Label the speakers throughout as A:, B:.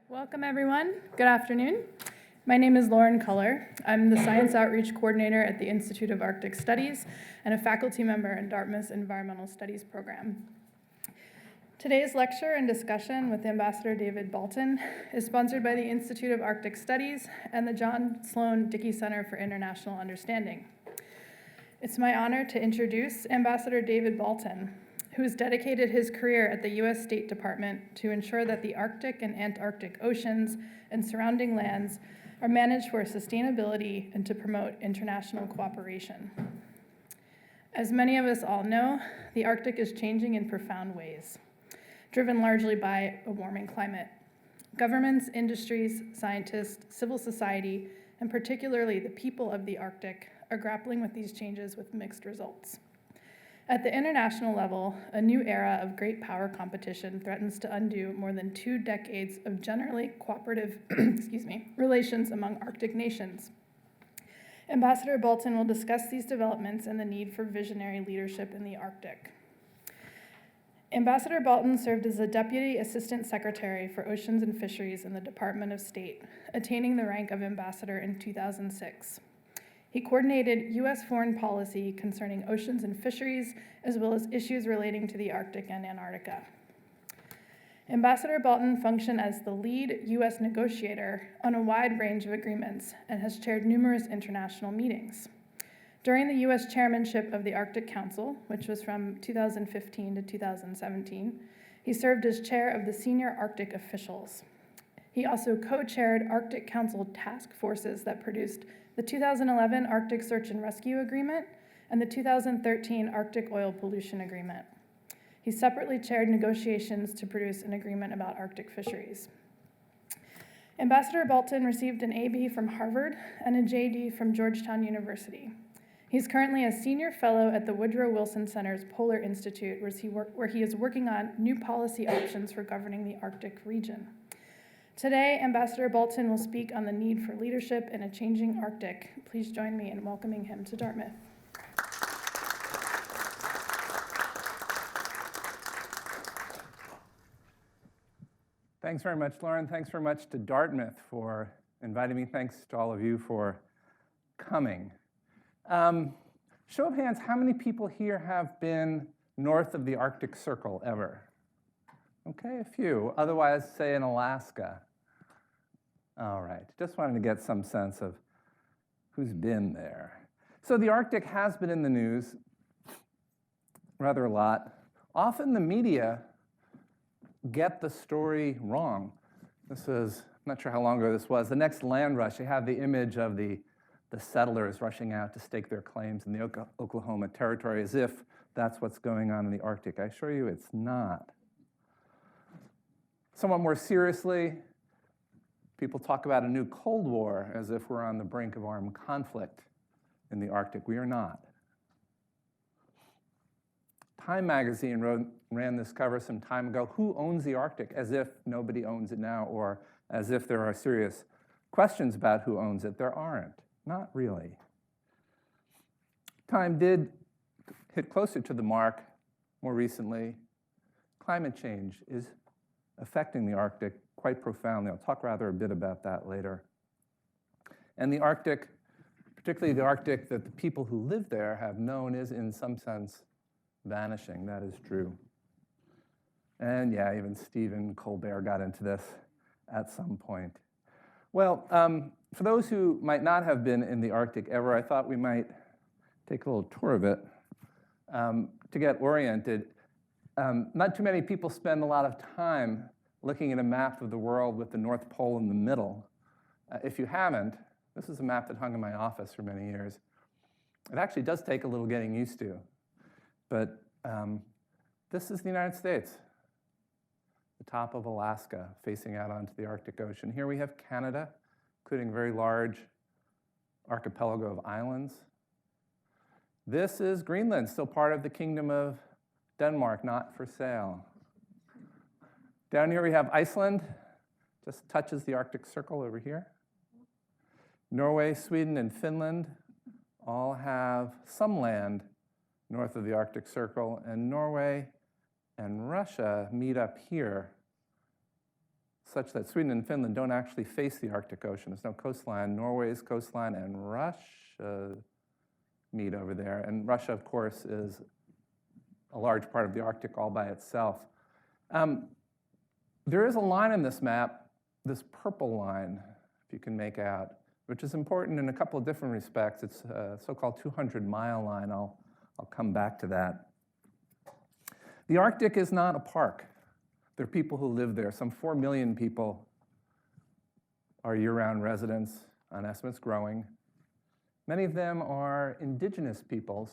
A: Welcome, everyone. Good afternoon. My name is Lauren Culler. I'm the Science Outreach Coordinator at the Institute of Arctic Studies and a faculty member in Dartmouth's Environmental Studies program. Today's lecture and discussion with Ambassador David Balton is sponsored by the Institute of Arctic Studies and the John Sloan Dickey Center for International Understanding. It's my honor to introduce Ambassador David Balton, who has dedicated his career at the U.S. State Department to ensure that the Arctic and Antarctic oceans and surrounding lands are managed for sustainability and to promote international cooperation. As many of us all know, the Arctic is changing in profound ways, driven largely by a warming climate. Governments, industries, scientists, civil society, and particularly the people of the Arctic are grappling with these changes with mixed results. At the international level, a new era of great power competition threatens to undo more than 2 decades of generally cooperative relations among Arctic nations. Ambassador Balton will discuss these developments and the need for visionary leadership in the Arctic. Ambassador Balton served as the Deputy Assistant Secretary for Oceans and Fisheries in the Department of State, attaining the rank of ambassador in 2006. He coordinated U.S. foreign policy concerning oceans and fisheries, as well as issues relating to the Arctic and Antarctica. Ambassador Balton functioned as the lead U.S. negotiator on a wide range of agreements and has chaired numerous international meetings. During the U.S. chairmanship of the Arctic Council, which was from 2015 to 2017, he served as chair of the senior Arctic officials. He also co-chaired Arctic Council task forces that produced the 2011 Arctic Search and Rescue Agreement and the 2013 Arctic Oil Pollution Agreement. He separately chaired negotiations to produce an agreement about Arctic fisheries. Ambassador Balton received an AB from Harvard and a JD from Georgetown University. He's currently a senior fellow at the Woodrow Wilson Center's Polar Institute, where he is working on new policy options for governing the Arctic region. Today, Ambassador Balton will speak on the need for leadership in a changing Arctic. Please join me in welcoming him to Dartmouth.
B: Thanks very much, Lauren. Thanks very much to Dartmouth for inviting me. Thanks to all of you for coming. Show of hands, how many people here have been north of the Arctic Circle ever? Okay, a few. Otherwise, say in Alaska. All right, just wanted to get some sense of who's been there. So the Arctic has been in the news rather a lot. Often the media get the story wrong. This is, I'm not sure how long ago this was, the next land rush. They have the image of the settlers rushing out to stake their claims in the Oklahoma Territory as if that's what's going on in the Arctic. I assure you it's not. Somewhat more seriously, people talk about a new Cold War as if we're on the brink of armed conflict in the Arctic. We are not. Time magazine ran this cover some time ago. Who owns the Arctic? As if nobody owns it now, or as if there are serious questions about who owns it. There aren't. Not really. Time did hit closer to the mark more recently. Climate change is affecting the Arctic quite profoundly. I'll talk rather a bit about that later. And the Arctic, particularly the Arctic that the people who live there have known, is in some sense vanishing. That is true. And yeah, even Stephen Colbert got into this at some point. Well, for those who might not have been in the Arctic ever, I thought we might take a little tour of it to get oriented. Not too many people spend a lot of time looking at a map of the world with the North Pole in the middle. If you haven't, this is a map that hung in my office for many years. It actually does take a little getting used to. But this is the United States, the top of Alaska, facing out onto the Arctic Ocean. Here we have Canada, including a very large archipelago of islands. This is Greenland, still part of the Kingdom of Denmark, not for sale. Down here we have Iceland, just touches the Arctic Circle over here. Norway, Sweden, and Finland all have some land north of the Arctic Circle, and Norway and Russia meet up here such that Sweden and Finland don't actually face the Arctic Ocean. There's no coastline. Norway's coastline and Russia meet over there. And Russia, of course, is a large part of the Arctic all by itself. There is a line in this map, this purple line, if you can make out, which is important in a couple of different respects. It's a so-called 200-mile line. I'll come back to that. The Arctic is not a park. There are people who live there. Some 4 million people are year-round residents, on estimates growing. Many of them are indigenous peoples,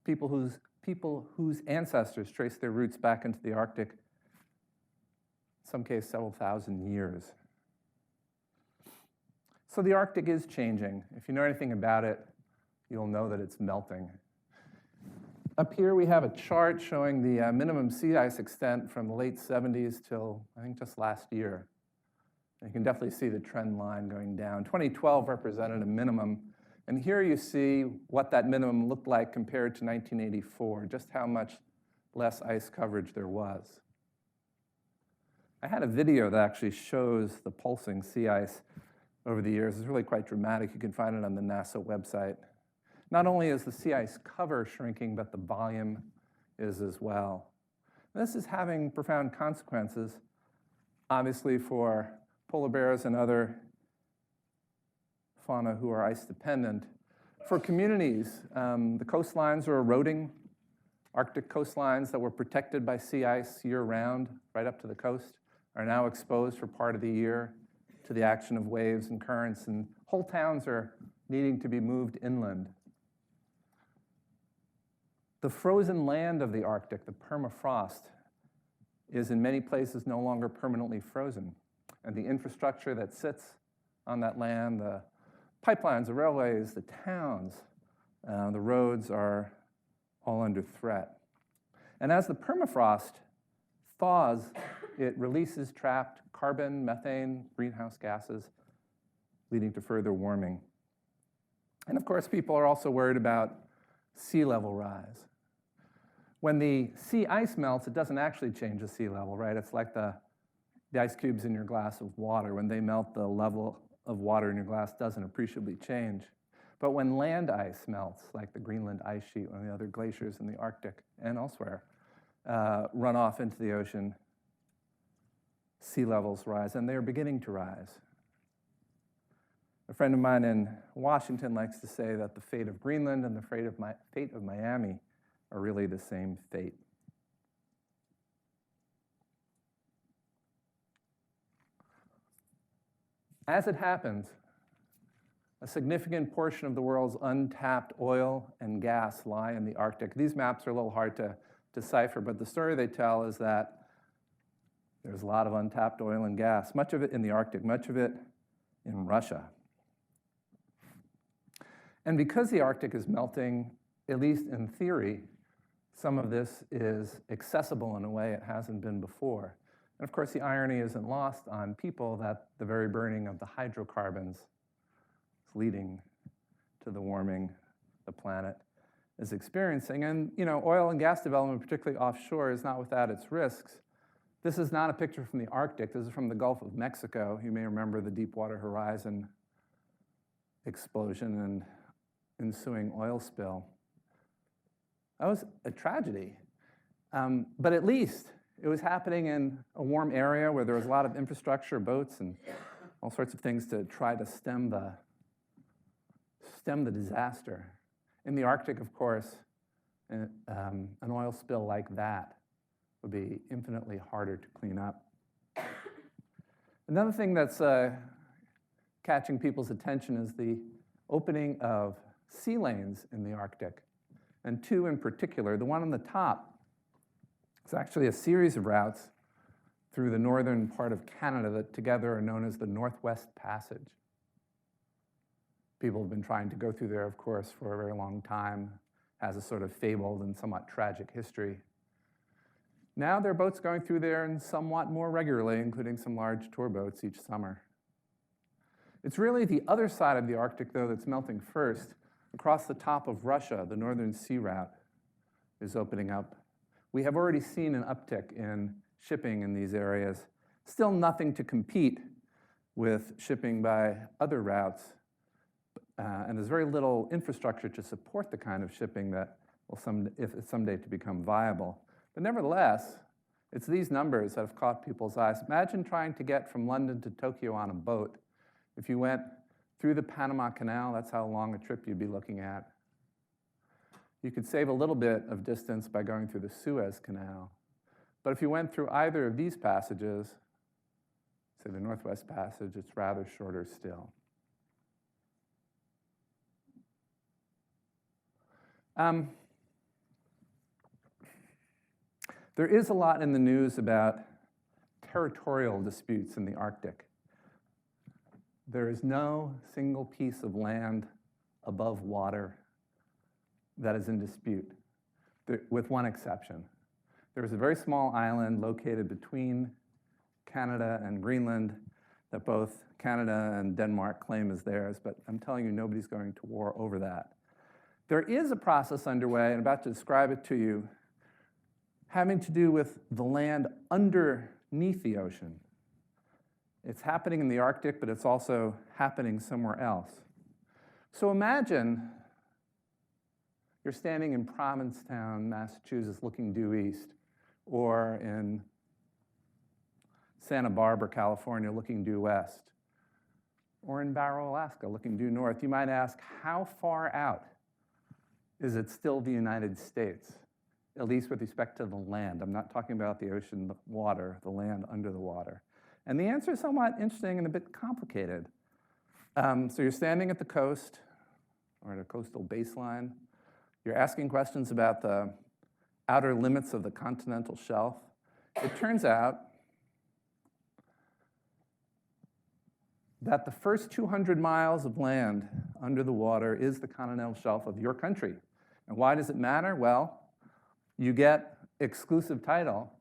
B: people whose ancestors trace their roots back into the Arctic, in some cases several thousand years. So the Arctic is changing. If you know anything about it, you'll know that it's melting. Up here we have a chart showing the minimum sea ice extent from the late 70s till, I think, just last year. And you can definitely see the trend line going down. 2012 represented a minimum. And here you see what that minimum looked like compared to 1984, just how much less ice coverage there was. I had a video that actually shows the pulsing sea ice over the years. It's really quite dramatic. You can find it on the NASA website. Not only is the sea ice cover shrinking, but the volume is as well. This is having profound consequences, obviously, for polar bears and other fauna who are ice dependent. For communities, the coastlines are eroding. Arctic coastlines that were protected by sea ice year-round, right up to the coast, are now exposed for part of the year to the action of waves and currents, and whole towns are needing to be moved inland. The frozen land of the Arctic, the permafrost, is in many places no longer permanently frozen. And the infrastructure that sits on that land, the pipelines, the railways, the towns, the roads are all under threat. And as the permafrost thaws, it releases trapped carbon, methane, greenhouse gases, leading to further warming. And of course, people are also worried about sea level rise. When the sea ice melts, it doesn't actually change the sea level, right? It's like the ice cubes in your glass of water. When they melt, the level of water in your glass doesn't appreciably change. But when land ice melts, like the Greenland ice sheet, when the other glaciers in the Arctic and elsewhere run off into the ocean, sea levels rise, and they're beginning to rise. A friend of mine in Washington likes to say that the fate of Greenland and the fate of Miami are really the same fate. As it happens, a significant portion of the world's untapped oil and gas lie in the Arctic. These maps are a little hard to decipher, but the story they tell is that there's a lot of untapped oil and gas, much of it in the Arctic, much of it in Russia. And because the Arctic is melting, at least in theory, some of this is accessible in a way it hasn't been before. And of course, the irony isn't lost on people that the very burning of the hydrocarbons is leading to the warming the planet is experiencing. And oil and gas development, particularly offshore, is not without its risks. This is not a picture from the Arctic. This is from the Gulf of Mexico. You may remember the Deepwater Horizon explosion and ensuing oil spill. That was a tragedy. But at least it was happening in a warm area where there was a lot of infrastructure, boats, and all sorts of things to try to stem the disaster. In the Arctic, of course, an oil spill like that would be infinitely harder to clean up. Another thing that's catching people's attention is the opening of sea lanes in the Arctic, and two in particular. The one on the top is actually a series of routes through the northern part of Canada that together are known as the Northwest Passage. People have been trying to go through there, of course, for a very long time, has a sort of fabled and somewhat tragic history. Now there are boats going through there and somewhat more regularly, including some large tour boats each summer. It's really the other side of the Arctic, though, that's melting first. Across the top of Russia, the Northern Sea Route is opening up. We have already seen an uptick in shipping in these areas Still nothing to compete with shipping by other routes, and there's very little infrastructure to support the kind of shipping that will someday to become viable. But nevertheless, it's these numbers that have caught people's eyes. Imagine trying to get from London to Tokyo on a boat. If you went through the Panama Canal, that's how long a trip you'd be looking at. You could save a little bit of distance by going through the Suez Canal. But if you went through either of these passages, say the Northwest Passage, it's rather shorter still. There is a lot in the news about territorial disputes in the Arctic. There is no single piece of land above water that is in dispute, with one exception. There is a very small island located between Canada and Greenland that both Canada and Denmark claim as theirs, but I'm telling you, nobody's going to war over that. There is a process underway, and I'm about to describe it to you, having to do with the land underneath the ocean. It's happening in the Arctic, but it's also happening somewhere else. So imagine you're standing in Provincetown, Massachusetts, looking due east, or in Santa Barbara, California, looking due west, or in Barrow, Alaska, looking due north. You might ask, how far out is it still the United States, at least with respect to the land? I'm not talking about the ocean, the water, the land under the water. And the answer is somewhat interesting and a bit complicated. So you're standing at the coast, or at a coastal baseline. You're asking questions about the outer limits of the continental shelf. It turns out that the first 200 miles of land under the water is the continental shelf of your country. And why does it matter? Well, you get exclusive title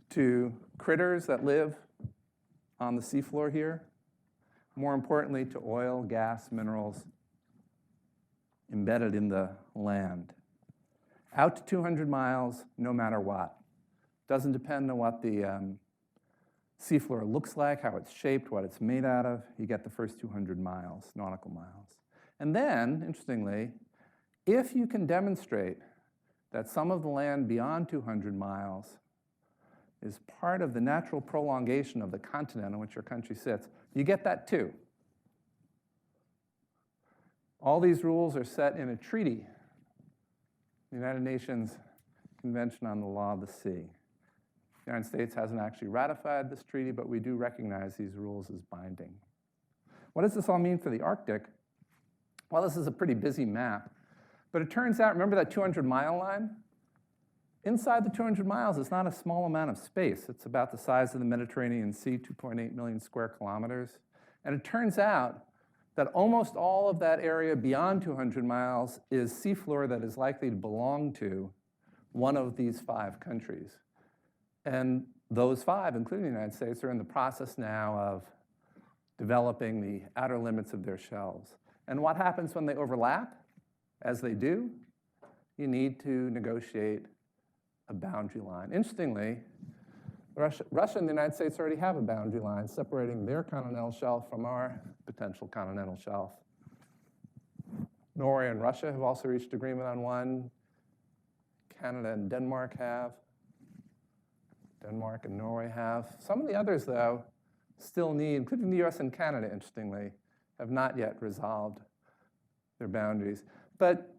B: to critters that live on the seafloor here, more importantly to oil, gas, minerals embedded in the land. Out to 200 miles, no matter what. Doesn't depend on what the seafloor looks like, how it's shaped, what it's made out of. You get the first 200 miles, nautical miles. And then, interestingly, if you can demonstrate that some of the land beyond 200 miles is part of the natural prolongation of the continent on which your country sits, you get that too. All these rules are set in a treaty, the United Nations Convention on the Law of the Sea. The United States hasn't actually ratified this treaty, but we do recognize these rules as binding. What does this all mean for the Arctic? Well, this is a pretty busy map, but it turns out, remember that 200-mile line? Inside the 200 miles is not a small amount of space. It's about the size of the Mediterranean Sea, 2.8 million square kilometers. And it turns out that almost all of that area beyond 200 miles is seafloor that is likely to belong to one of these 5 countries. And those 5, including the United States, are in the process now of developing the outer limits of their shelves. And what happens when they overlap? As they do, you need to negotiate a boundary line. Interestingly, Russia and the United States already have a boundary line separating their continental shelf from our potential continental shelf. Norway and Russia have also reached agreement on one. Canada and Denmark have. Denmark and Norway have. Some of the others, though, still need, including the US and Canada, interestingly, have not yet resolved their boundaries. But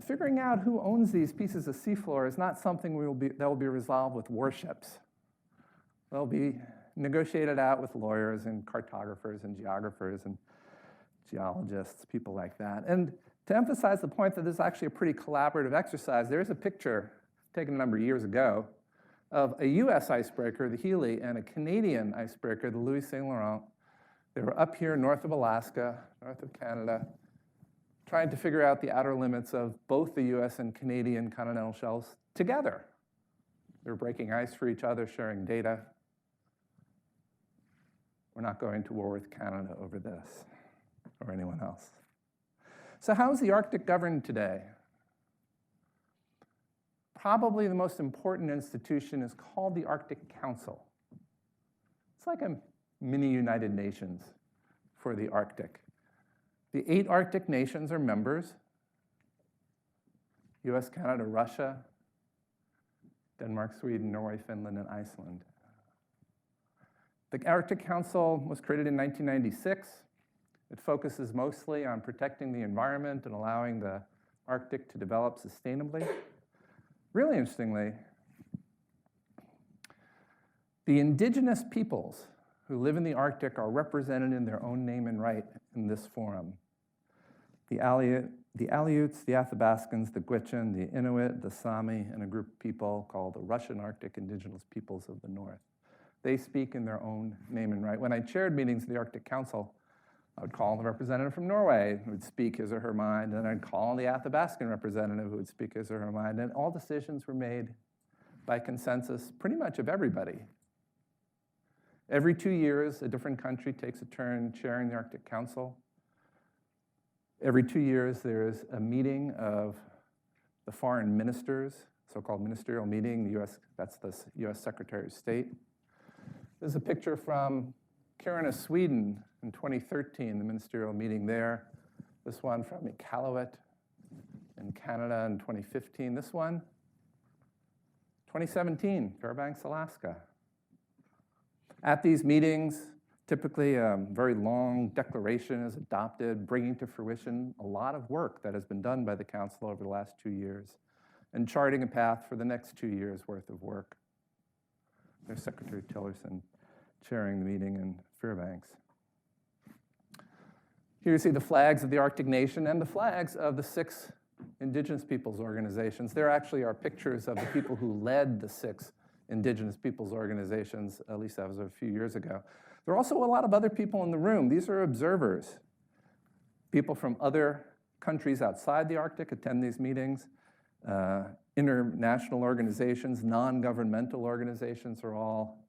B: figuring out who owns these pieces of seafloor is not something that will be resolved with warships. They'll be negotiated out with lawyers and cartographers and geographers and geologists, people like that. And to emphasize the point that this is actually a pretty collaborative exercise, there's a picture taken a number of years ago of a US icebreaker, the Healy, and a Canadian icebreaker, the Louis Saint Laurent. They were up here north of Alaska, north of Canada, trying to figure out the outer limits of both the US and Canadian continental shelves together. They were breaking ice for each other, sharing data. We're not going to war with Canada over this, or anyone else. So how is the Arctic governed today? Probably the most important institution is called the Arctic Council. It's like a mini United Nations for the Arctic. The 8 Arctic nations are members: US, Canada, Russia, Denmark, Sweden, Norway, Finland, and Iceland. The Arctic Council was created in 1996. It focuses mostly on protecting the environment and allowing the Arctic to develop sustainably. Really interestingly, the indigenous peoples who live in the Arctic are represented in their own name and right in this forum. The Aleuts, the Athabascans, the Gwich'in, the Inuit, the Sami, and a group of people called the Russian Arctic Indigenous Peoples of the North. They speak in their own name and right. When I chaired meetings of the Arctic Council, I would call the representative from Norway who would speak his or her mind, and I'd call the Athabascan representative who would speak his or her mind, and all decisions were made by consensus pretty much of everybody. Every 2 years, a different country takes a turn chairing the Arctic Council. Every 2 years, there is a meeting of the foreign ministers, so-called ministerial meeting. That's the US Secretary of State. This is a picture from Kiruna, Sweden in 2013, the ministerial meeting there. This one from Iqaluit in Canada in 2015. This one, 2017, Fairbanks, Alaska. At these meetings, typically a very long declaration is adopted, bringing to fruition a lot of work that has been done by the Council over the last 2 years and charting a path for the next 2 years' worth of work. There's Secretary Tillerson chairing the meeting in Fairbanks. Here you see the flags of the Arctic Nation and the flags of the 6 Indigenous peoples organizations. There actually are pictures of the people who led the 6 Indigenous peoples organizations, at least that was a few years ago. There are also a lot of other people in the room. These are observers. People from other countries outside the Arctic attend these meetings. International organizations, non-governmental organizations are all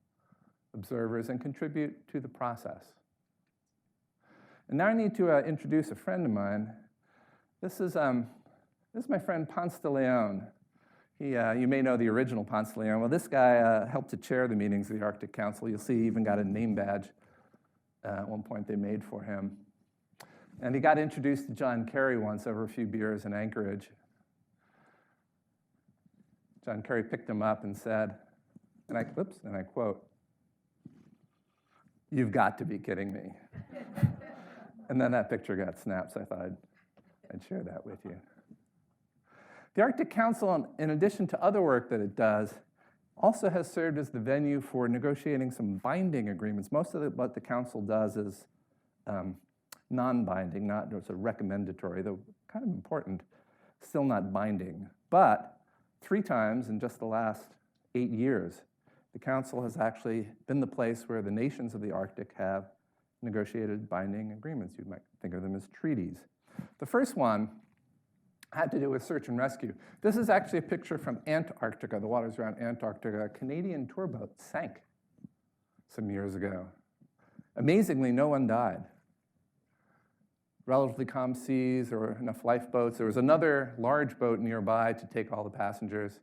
B: observers and contribute to the process. And now I need to introduce a friend of mine. This is my friend Ponce de Leon. You may know the original Ponce de Leon. Well, this guy helped to chair the meetings of the Arctic Council. You'll see he even got a name badge at one point they made for him. And he got introduced to John Kerry once over a few beers in Anchorage. John Kerry picked him up and said, and I quote, "You've got to be kidding me." And then that picture got snapped, so I thought I'd share that with you. The Arctic Council, in addition to other work that it does, also has served as the venue for negotiating some binding agreements. Most of what the Council does is non-binding, not it's a recommendatory, though kind of important, still not binding. But 3 times in just the last 8 years, the Council has actually been the place where the nations of the Arctic have negotiated binding agreements. You might think of them as treaties. The first one had to do with search and rescue. This is actually a picture from Antarctica, the waters around Antarctica. A Canadian tour boat sank some years ago. Amazingly, no one died. Relatively calm seas, there were enough lifeboats. There was another large boat nearby to take all the passengers.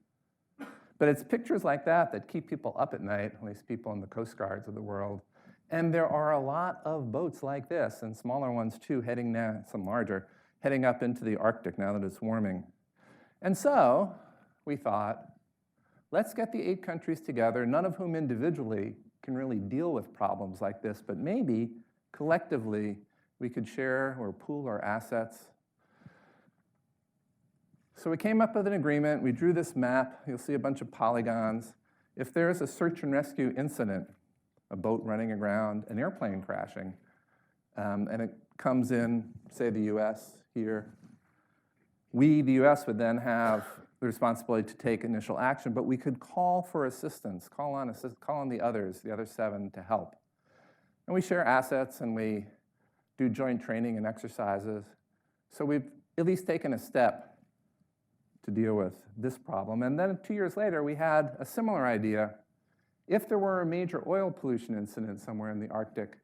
B: But it's pictures like that that keep people up at night, at least people in the Coast Guards of the world. And there are a lot of boats like this, and smaller ones too, heading now, some larger, heading up into the Arctic now that it's warming. And so we thought, let's get the 8 countries together, none of whom individually can really deal with problems like this, but maybe collectively we could share or pool our assets. So we came up with an agreement. We drew this map. You'll see a bunch of polygons. If there is a search and rescue incident, a boat running aground, an airplane crashing, and it comes in, say, the US here, we, the US, would then have the responsibility to take initial action, but we could call for assistance, call on the others, the other 7, to help. And we share assets, and we do joint training and exercises. So we've at least taken a step to deal with this problem. And then 2 years later, we had a similar idea. If there were a major oil pollution incident somewhere in the Arctic,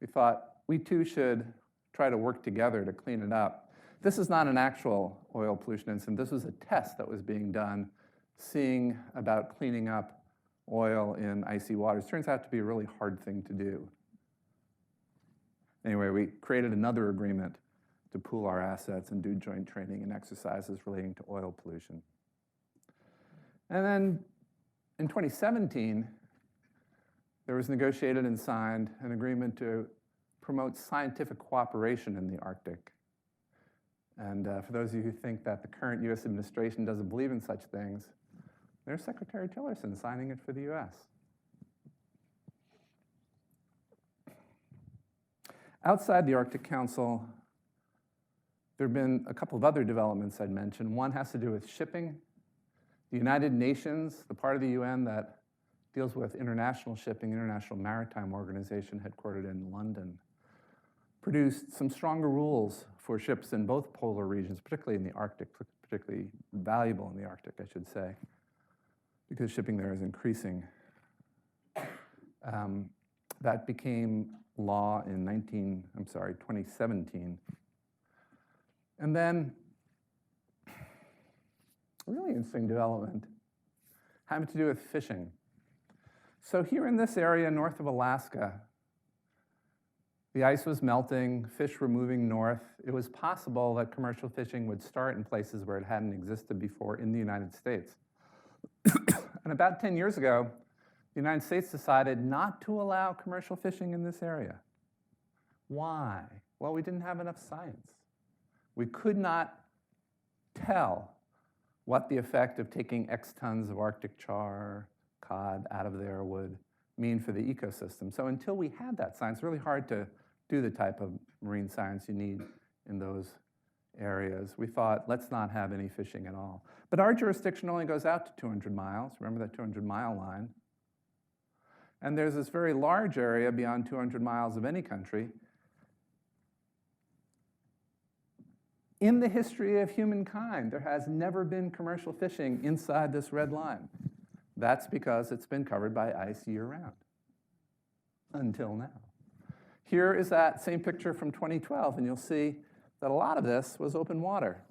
B: we thought we too should try to work together to clean it up. This is not an actual oil pollution incident. This was a test that was being done, seeing about cleaning up oil in icy waters. Turns out to be a really hard thing to do. Anyway, we created another agreement to pool our assets and do joint training and exercises relating to oil pollution. And then in 2017, there was negotiated and signed an agreement to promote scientific cooperation in the Arctic. And for those of you who think that the current US administration doesn't believe in such things, there's Secretary Tillerson signing it for the US. Outside the Arctic Council, there have been a couple of other developments I'd mention. One has to do with shipping. The United Nations, the part of the UN that deals with international shipping, International Maritime Organization headquartered in London, produced some stronger rules for ships in both polar regions, particularly in the Arctic, particularly valuable in the Arctic, I should say, because shipping there is increasing. That became law in 2017. And then a really interesting development having to do with fishing. So here in this area north of Alaska, the ice was melting, fish were moving north. It was possible that commercial fishing would start in places where it hadn't existed before in the United States. And about 10 years ago, the United States decided not to allow commercial fishing in this area. Why? Well, we didn't have enough science. We could not tell what the effect of taking X tons of Arctic char, cod out of there would mean for the ecosystem. So until we had that science, it's really hard to do the type of marine science you need in those areas. We thought, let's not have any fishing at all. But our jurisdiction only goes out to 200 miles. Remember that 200-mile line? And there's this very large area beyond 200 miles of any country. In the history of humankind, there has never been commercial fishing inside this red line. That's because it's been covered by ice year-round, until now. Here is that same picture from 2012, and you'll see that a lot of this was open water.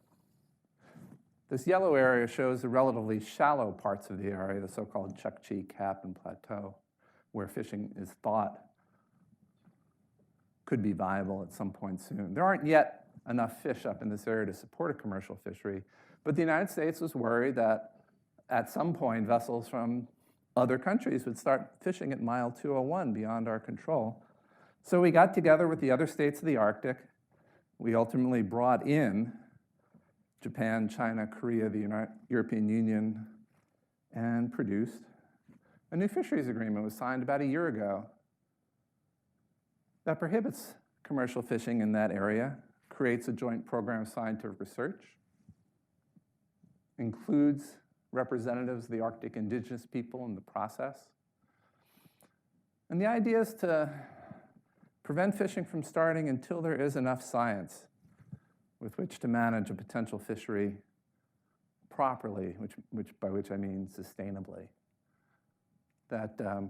B: This yellow area shows the relatively shallow parts of the area, the so-called Chukchi, Cap, and Plateau, where fishing is thought could be viable at some point soon. There aren't yet enough fish up in this area to support a commercial fishery, but the United States was worried that at some point vessels from other countries would start fishing at mile 201 beyond our control. So we got together with the other states of the Arctic. We ultimately brought in Japan, China, Korea, the European Union, and produced a new fisheries agreement. Was signed about a year ago that prohibits commercial fishing in that area, creates a joint program of scientific research, includes representatives of the Arctic indigenous people in the process. And the idea is to prevent fishing from starting until there is enough science with which to manage a potential fishery properly, by which I mean sustainably. That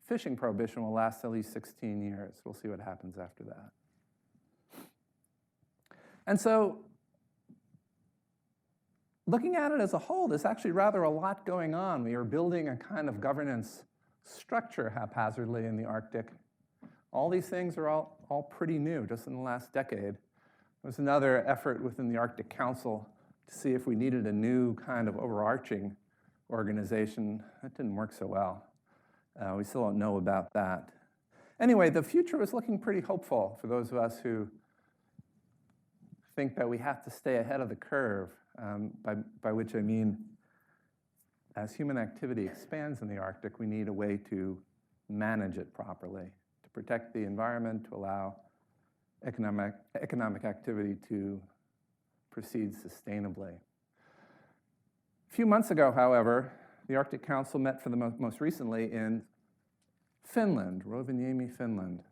B: fishing prohibition will last at least 16 years. We'll see what happens after that. And so, looking at it as a whole, there's actually rather a lot going on. We are building a kind of governance structure haphazardly in the Arctic. All these things are all pretty new, just in the last decade. There was another effort within the Arctic Council to see if we needed a new kind of overarching organization. That didn't work so well. We still don't know about that. Anyway, the future was looking pretty hopeful for those of us who think that we have to stay ahead of the curve, by which I mean, as human activity expands in the Arctic, we need a way to manage it properly, to protect the environment, to allow economic activity to proceed sustainably. A few months ago, however, the Arctic Council met for the most recently in Finland, Rovaniemi, Finland.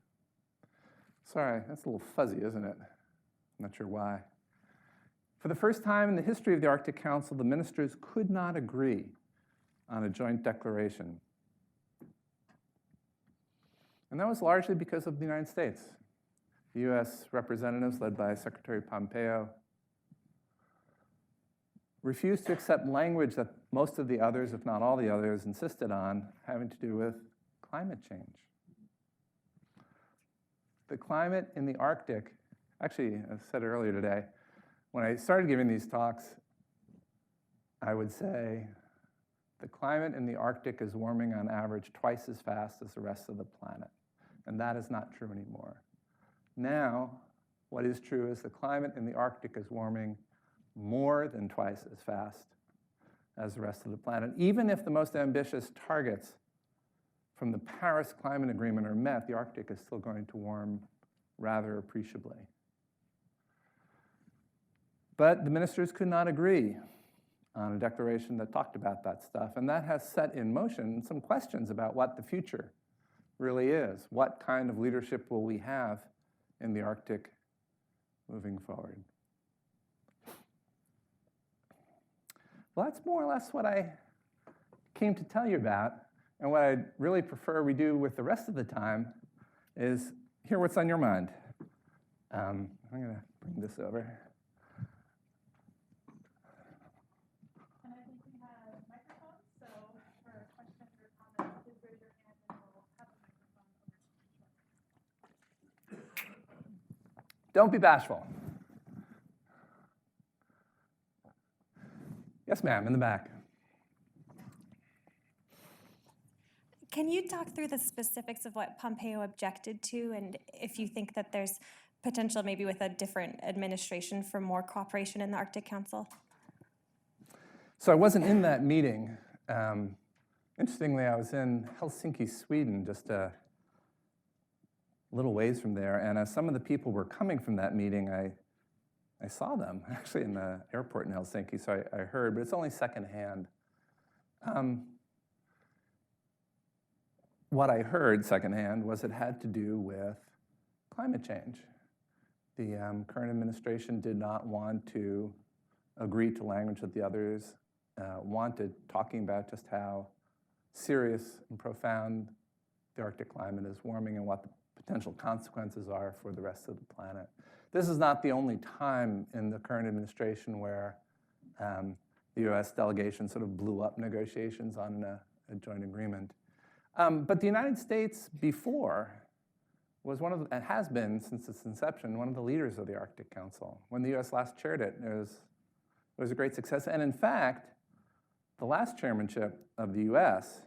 B: Sorry, that's a little fuzzy, isn't it? I'm not sure why. For the first time in the history of the Arctic Council, the ministers could not agree on a joint declaration. And that was largely because of the United States. The US representatives, led by Secretary Pompeo, refused to accept language that most of the others, if not all the others, insisted on, having to do with climate change. The climate in the Arctic, actually, I said it earlier today, when I started giving these talks, I would say the climate in the Arctic is warming on average twice as fast as the rest of the planet. And that is not true anymore. Now, what is true is the climate in the Arctic is warming more than twice as fast as the rest of the planet. Even if the most ambitious targets from the Paris Climate Agreement are met, the Arctic is still going to warm rather appreciably. But the ministers could not agree on a declaration that talked about that stuff, and that has set in motion some questions about what the future really is. What kind of leadership will we have in the Arctic moving forward? Well, that's more or less what I came to tell you about, and what I'd really prefer we do with the rest of the time is hear what's on your mind. I'm going to bring this over.
A: And I think we have microphones, so for questions or comments, please raise your hand and we'll have a microphone over to you.
B: Don't be bashful. Yes, ma'am, in the back.
C: Can you talk through the specifics of what Pompeo objected to, and if you think that there's potential maybe with a different administration for more cooperation in the Arctic Council?
B: So I wasn't in that meeting. Interestingly, I was in Helsinki, Sweden, just a little ways from there, and as some of the people were coming from that meeting, I saw them actually in the airport in Helsinki, so I heard, but it's only secondhand. What I heard secondhand was it had to do with climate change. The current administration did not want to agree to language that the others wanted, talking about just how serious and profound the Arctic climate is warming and what the potential consequences are for the rest of the planet. This is not the only time in the current administration where the US delegation sort of blew up negotiations on a joint agreement. But the United States before was one of, and has been since its inception, one of the leaders of the Arctic Council. When the US last chaired it, it was a great success. And in fact, the last chairmanship of the US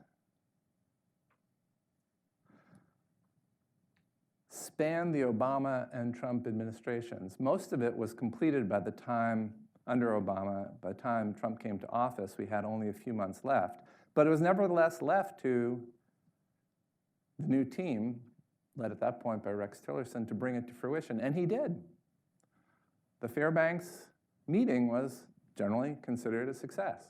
B: spanned the Obama and Trump administrations. Most of it was completed by the time, under Obama, by the time Trump came to office, we had only a few months left. But it was nevertheless left to the new team, led at that point by Rex Tillerson, to bring it to fruition, and he did. The Fairbanks meeting was generally considered a success.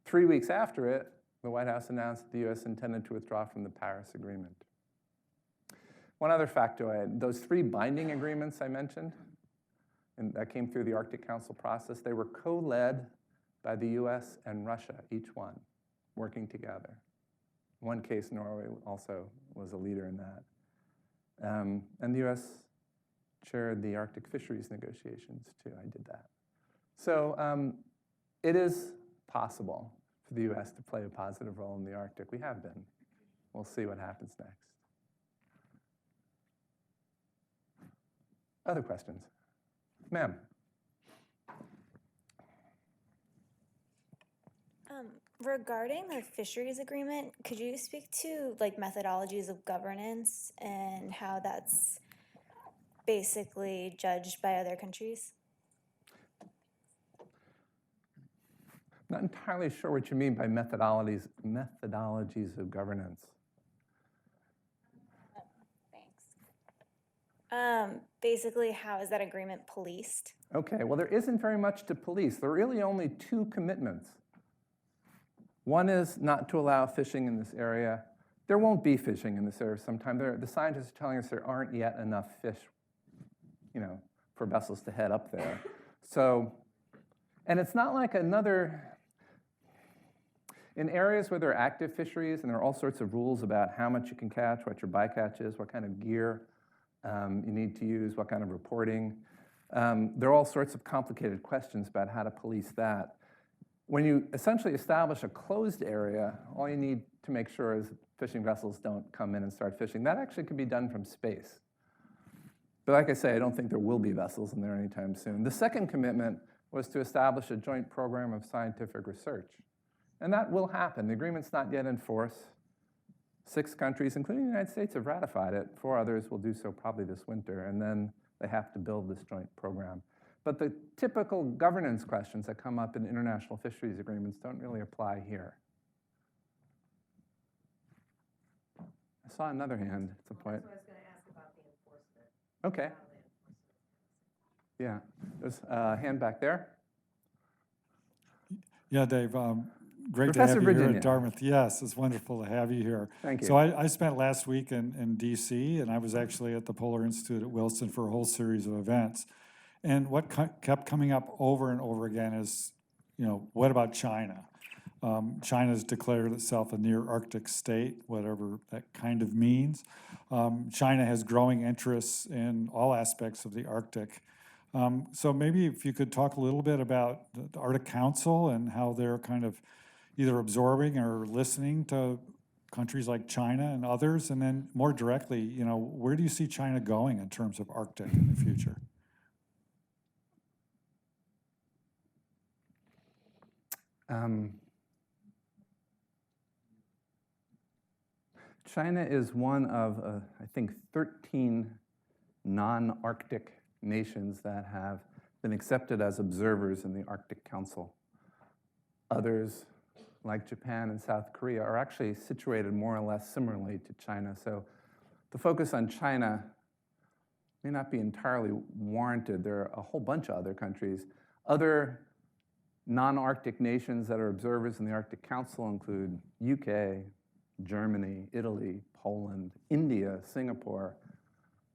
B: 3 weeks after it, the White House announced that the US intended to withdraw from the Paris Agreement. One other factoid, those 3 binding agreements I mentioned, and that came through the Arctic Council process, they were co-led by the US and Russia, each one, working together. In one case, Norway also was a leader in that. And the US chaired the Arctic Fisheries negotiations too, I did that. So it is possible for the US to play a positive role in the Arctic. We have been. We'll see what happens next. Other questions? Ma'am.
D: Regarding the fisheries agreement, could you speak to like methodologies of governance and how that's basically judged by other countries?
B: I'm not entirely sure what you mean by methodologies of governance.
D: Thanks. Basically, how is that agreement policed?
B: Okay, well, there isn't very much to police. There are really only 2 commitments. One is not to allow fishing in this area. There won't be fishing in this area sometime. The scientists are telling us there aren't yet enough fish, for vessels to head up there. So, and it's not like in areas where there are active fisheries, and there are all sorts of rules about how much you can catch, what your bycatch is, what kind of gear you need to use, what kind of reporting. There are all sorts of complicated questions about how to police that. when you essentially establish a closed area, all you need to make sure is fishing vessels don't come in and start fishing. That actually can be done from space. But like I say, I don't think there will be vessels in there anytime soon. The second commitment was to establish a joint program of scientific research. And that will happen. The agreement's not yet in force. 6 countries, including the United States, have ratified it. 4 others will do so probably this winter. And then they have to build this joint program. But the typical governance questions that come up in international fisheries agreements don't really apply here. I saw another hand at some point.
E: That's what I was going to ask about the enforcement.
B: Okay.
E: How the enforcement.
B: Yeah. There's a hand back there.
F: Yeah, Dave, great
B: Professor
F: to have you here
B: Virginia.
F: at Dartmouth. Yes, it's wonderful to have you here.
B: Thank you.
F: So I spent last week in DC, and I was actually at the Polar Institute at Wilson for a whole series of events. And what kept coming up over and over again is, what about China? China's declared itself a near Arctic state, whatever that kind of means. China has growing interests in all aspects of the Arctic. So maybe if you could talk a little bit about the Arctic Council and how they're kind of either absorbing or listening to countries like China and others, and then more directly, where do you see China going in terms of Arctic in the future?
B: China is one of, I think, 13 non-Arctic nations that have been accepted as observers in the Arctic Council. Others, like Japan and South Korea, are actually situated more or less similarly to China. So the focus on China may not be entirely warranted. There are a whole bunch of other countries. Other non-Arctic nations that are observers in the Arctic Council include UK, Germany, Italy, Poland, India, Singapore.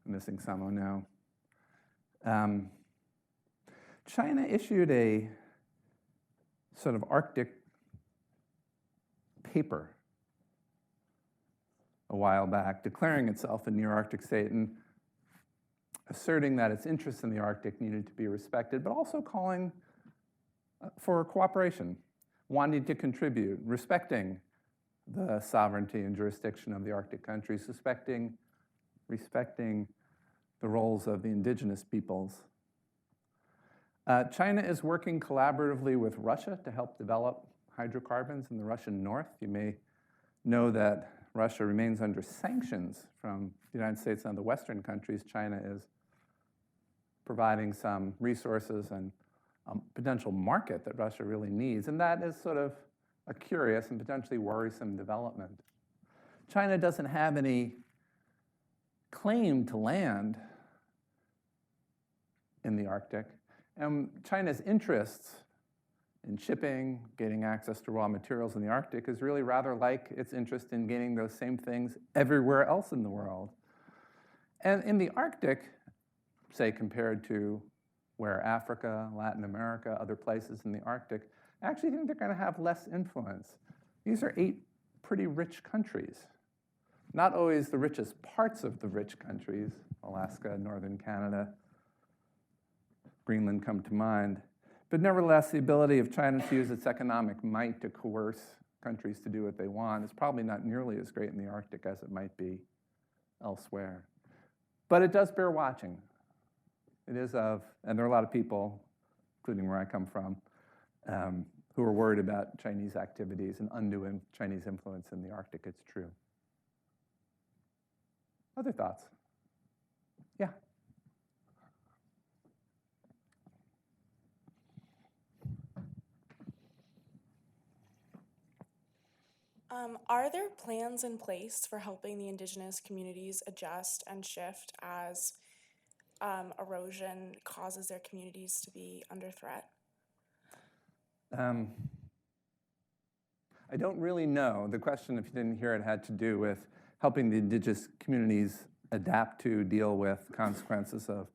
B: I'm missing some, oh no. China issued a sort of Arctic paper a while back, declaring itself a near-Arctic state and asserting that its interests in the Arctic needed to be respected, but also calling for cooperation, wanting to contribute, respecting the sovereignty and jurisdiction of the Arctic countries, respecting the roles of the indigenous peoples. China is working collaboratively with Russia to help develop hydrocarbons in the Russian north. You may know that Russia remains under sanctions from the United States and the Western countries. China is providing some resources and a potential market that Russia really needs, and that is sort of a curious and potentially worrisome development. China doesn't have any claim to land in the Arctic, and China's interests in shipping, gaining access to raw materials in the Arctic is really rather like its interest in gaining those same things everywhere else in the world. And in the Arctic, say compared to where Africa, Latin America, other places in the Arctic, I actually think they're going to have less influence. These are 8 pretty rich countries. Not always the richest parts of the rich countries, Alaska, northern Canada, Greenland come to mind, but nevertheless, the ability of China to use its economic might to coerce countries to do what they want is probably not nearly as great in the Arctic as it might be elsewhere. But it does bear watching. It is of, and there are a lot of people, including where I come from, who are worried about Chinese activities and undue Chinese influence in the Arctic. It's true. Other thoughts? Yeah.
G: Are there plans in place for helping the indigenous communities adjust and shift as erosion causes their communities to be under threat?
B: I don't really know. The question, if you didn't hear it, had to do with helping the indigenous communities adapt to deal with consequences of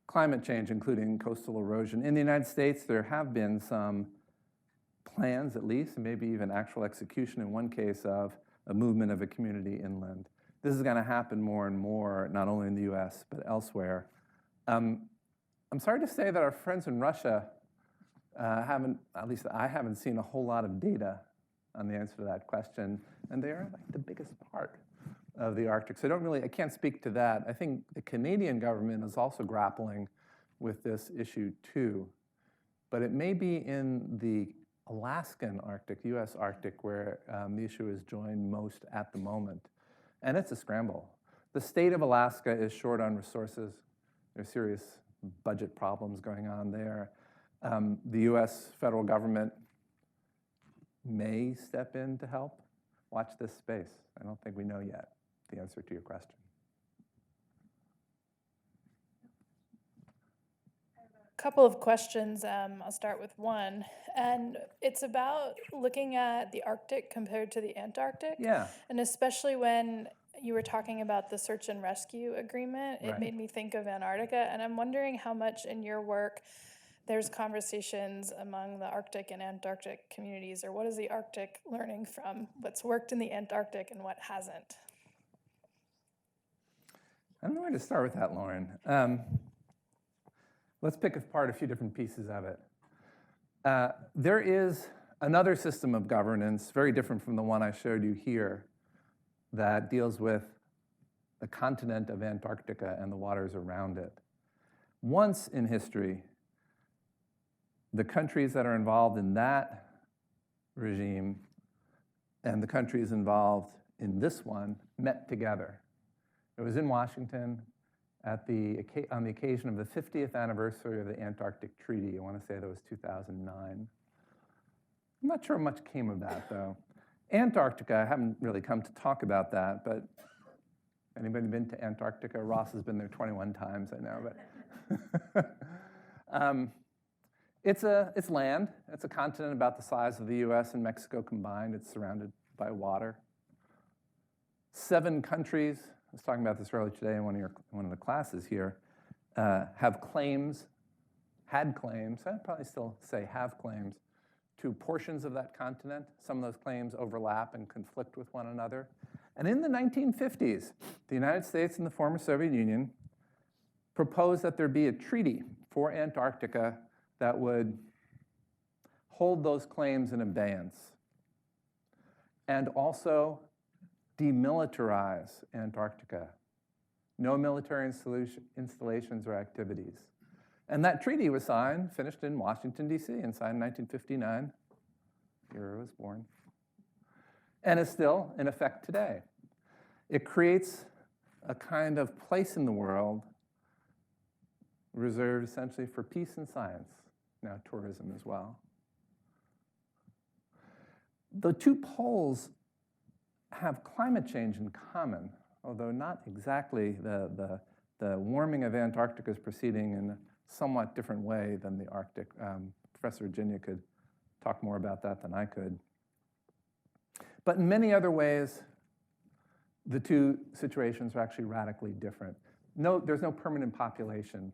B: climate change, including coastal erosion. In the United States, there have been some plans, at least, and maybe even actual execution in one case of a movement of a community inland. This is going to happen more and more, not only in the US, but elsewhere. I'm sorry to say that our friends in Russia At least I haven't seen a whole lot of data on the answer to that question, and they are like the biggest part of the Arctic. So I can't speak to that. I think the Canadian government is also grappling with this issue too, but it may be in the Alaskan Arctic, US Arctic, where the issue is joined most at the moment. And it's a scramble. The state of Alaska is short on resources. There's serious budget problems going on there. The US federal government may step in to help. Watch this space. I don't think we know yet the answer to your question.
A: Couple of questions. I'll start with one, and it's about looking at the Arctic compared to the Antarctic.
B: Yeah.
A: And especially when you were talking about the search and rescue agreement, it
B: Right.
A: made me think of Antarctica, and I'm wondering how much in your work there's conversations among the Arctic and Antarctic communities, or what is the Arctic learning from what's worked in the Antarctic and what hasn't?
B: I don't know where to start with that, Lauren. Let's pick apart a few different pieces of it. There is another system of governance, very different from the one I showed you here, that deals with the continent of Antarctica and the waters around it. Once in history, the countries that are involved in that regime and the countries involved in this one met together. It was in Washington on the occasion of the 50th anniversary of the Antarctic Treaty. I want to say that was 2009. I'm not sure much came of that, though. Antarctica, I haven't really come to talk about that, but anybody been to Antarctica? Ross has been there 21 times, I know. But it's land. It's a continent about the size of the US and Mexico combined. It's surrounded by water. 7 countries, I was talking about this earlier today in one of the classes here, had claims, I'd probably still say have claims, to portions of that continent. Some of those claims overlap and conflict with one another. And in the 1950s, the United States and the former Soviet Union proposed that there be a treaty for Antarctica that would hold those claims in abeyance and also demilitarize Antarctica. No military installations or activities. And that treaty was signed, finished in Washington, D.C., and signed in 1959. The year I was born. And is still in effect today. It creates a kind of place in the world reserved essentially for peace and science, now tourism as well. The two poles have climate change in common, although not exactly. The warming of Antarctica is proceeding in a somewhat different way than the Arctic. Professor Virginia could talk more about that than I could. But in many other ways, the two situations are actually radically different. There's no permanent population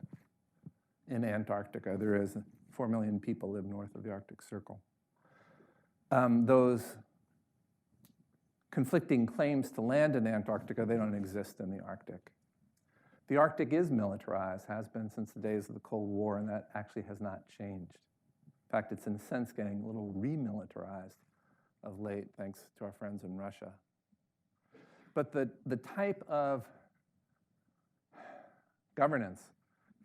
B: in Antarctica. There is 4 million people live north of the Arctic Circle. Those conflicting claims to land in Antarctica, they don't exist in the Arctic. The Arctic is militarized, has been since the days of the Cold War, and that actually has not changed. In fact, it's in a sense getting a little remilitarized of late, thanks to our friends in Russia. But the type of governance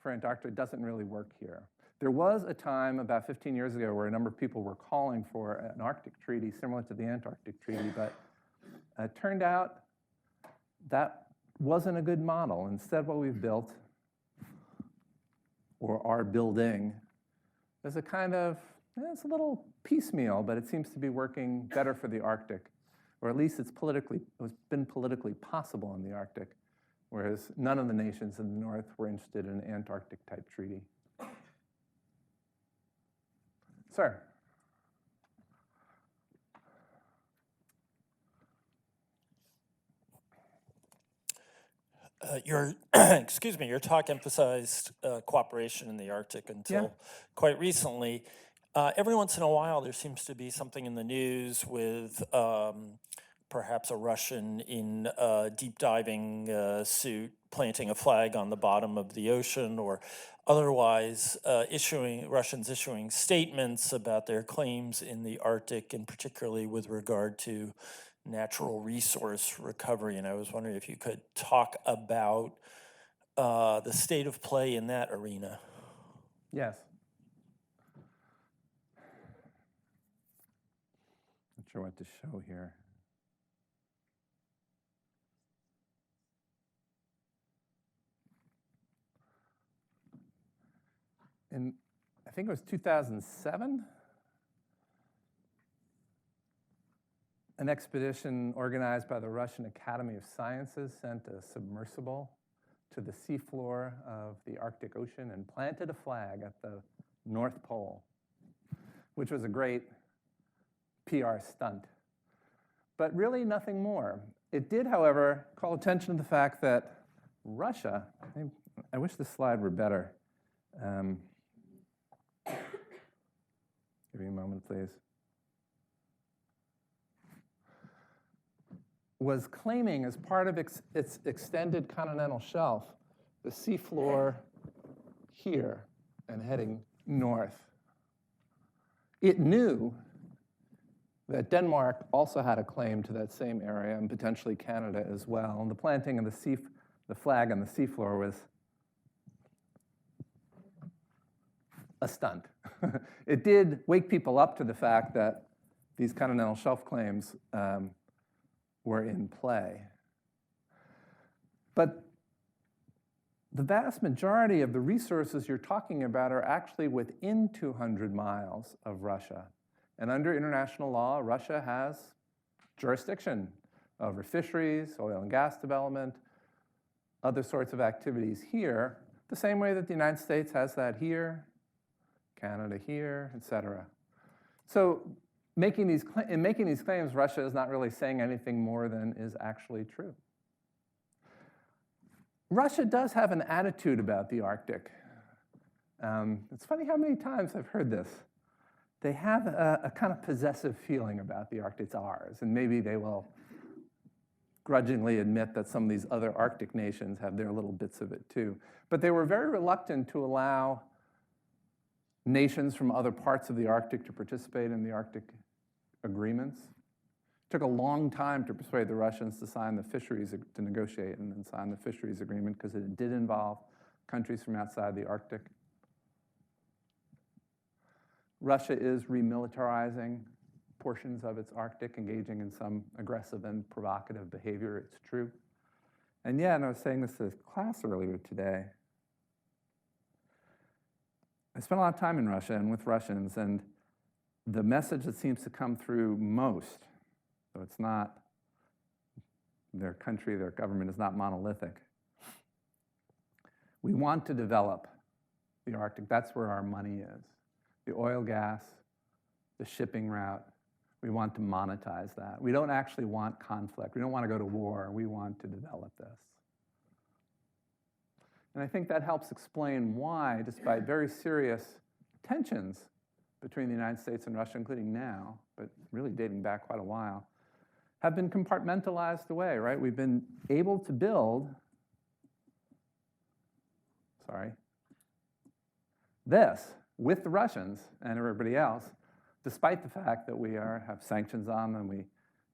B: for Antarctica doesn't really work here. There was a time about 15 years ago where a number of people were calling for an Arctic treaty similar to the Antarctic Treaty, but it turned out that wasn't a good model. Instead, what we've built, or are building, is a kind of, it's a little piecemeal, but it seems to be working better for the Arctic, or at least it's been politically possible in the Arctic, whereas none of the nations in the North were interested in an Antarctic-type treaty. Sir?
H: Excuse me, your talk emphasized cooperation in the Arctic until quite recently. Every once in a while, there seems to be something in the news with perhaps a Russian in a deep diving suit planting a flag on the bottom of the ocean, or otherwise Russians issuing statements about their claims in the Arctic, and particularly with regard to natural resource recovery. And I was wondering if you could talk about the state of play in that arena.
B: Yes. Not sure what to show here. In, I think it was 2007, an expedition organized by the Russian Academy of Sciences sent a submersible to the seafloor of the Arctic Ocean and planted a flag at the North Pole, which was a great PR stunt. But really nothing more. It did, however, call attention to the fact that Russia, I wish this slide were better. Give me a moment, please. Was claiming as part of its extended continental shelf the seafloor here and heading north. It knew that Denmark also had a claim to that same area, and potentially Canada as well. And the planting of the flag on the seafloor was a stunt. It did wake people up to the fact that these continental shelf claims were in play. But the vast majority of the resources you're talking about are actually within 200 miles of Russia. And under international law, Russia has jurisdiction over fisheries, oil and gas development, other sorts of activities here, the same way that the United States has that here, Canada here, et cetera. So in making these claims, Russia is not really saying anything more than is actually true. Russia does have an attitude about the Arctic. It's funny how many times I've heard this. They have a kind of possessive feeling about the Arctic. It's ours, and maybe they will grudgingly admit that some of these other Arctic nations have their little bits of it too. But they were very reluctant to allow nations from other parts of the Arctic to participate in the Arctic agreements. It took a long time to persuade the Russians to sign the fisheries, to negotiate and then sign the fisheries agreement, because it did involve countries from outside the Arctic. Russia is remilitarizing portions of its Arctic, engaging in some aggressive and provocative behavior, it's true. And yeah, and I was saying this to class earlier today. I spent a lot of time in Russia and with Russians, and the message that seems to come through most, so it's not their country, their government is not monolithic. We want to develop the Arctic. That's where our money is. The oil, gas, the shipping route. We want to monetize that. We don't actually want conflict. We don't want to go to war. We want to develop this. And I think that helps explain why, despite very serious tensions between the United States and Russia, including now, but really dating back quite a while, have been compartmentalized away, right? We've been able to build, this with the Russians and everybody else, despite the fact that we have sanctions on them. We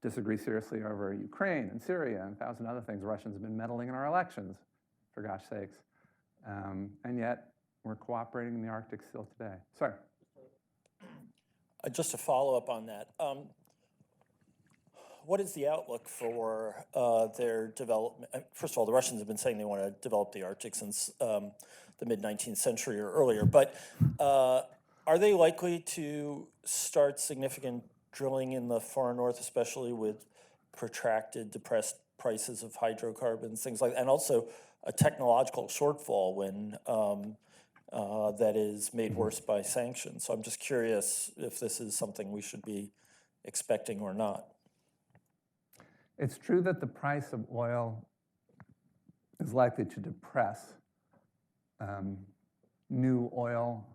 B: disagree seriously over Ukraine and Syria and 1,000 other things. The Russians have been meddling in our elections, for gosh sakes. And yet, we're cooperating in the Arctic still today. Sorry.
H: Just to follow up on that, what is the outlook for their development? First of all, the Russians have been saying they want to develop the Arctic since the mid-19th century or earlier, but are they likely to start significant drilling in the far north, especially with protracted, depressed prices of hydrocarbons, things like that, and also a technological shortfall when that is made worse by sanctions? So I'm just curious if this is something we should be expecting or not.
B: It's true that the price of oil is likely to depress new oil